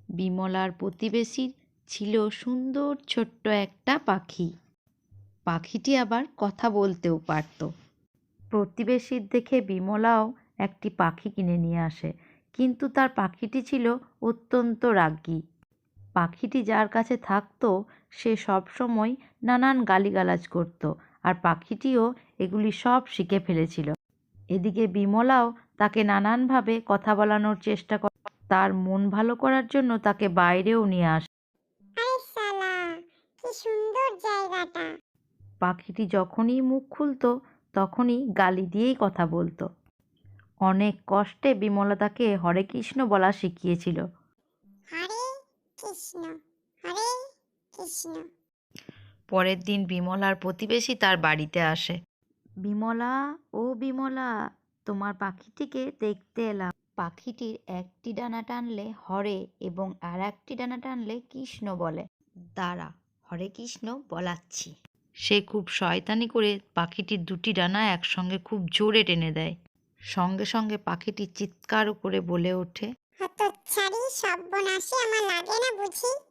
বিমলার প্রতিবেশীর ছিল সুন্দর ছোট্ট একটা পাখি। পাখিটি আবার কথা বলতেও পারত। প্রতিবেশীর দেখে বিমলাও একটি পাখি কিনে নিয়ে আসে, কিন্তু তার পাখিটি ছিল অত্যন্ত রাগী। পাখিটি যার কাছে থাকতো সে সবসময় নানান গালিগালাজ করত, আর পাখিটিও এগুলি সব শিখে ফেলেছিল। এদিকে বিমলাও তাকে নানানভাবে কথা বলানোর চেষ্টা করে, তার মন ভালো করার জন্য তাকে বাইরেও নিয়ে আসে। আরে শালা, কি সুন্দর জায়গাটা। পাখিটি যখনই মুখ খুলতো তখনই গালি দিয়েই কথা বলতো। অনেক কষ্টে বিমলা তাকে হরে কৃষ্ণ বলা শিখিয়েছিল। হরে কৃষ্ণ, হরে কৃষ্ণ। পরের দিন বিমলার প্রতিবেশী তার বাড়িতে আসে। বিমলা, ও বিমলা, তোমার পাখিটিকে দেখতে এলাম। পাখিটির একটি ডানা টানলে হরে এবং আর একটি ডানা টানলে কৃষ্ণ বলে। দাঁড়া, হরে কৃষ্ণ বলাচ্ছি। সে খুব শয়তানি করে পাখিটির দুটি ডানা একসঙ্গে খুব জোরে টেনে দেয়। সঙ্গে সঙ্গে পাখিটি চিৎকার করে বলে ওঠে, হতচ্ছাড়ি, সর্বনাশী, আমার লাগে না বুঝি।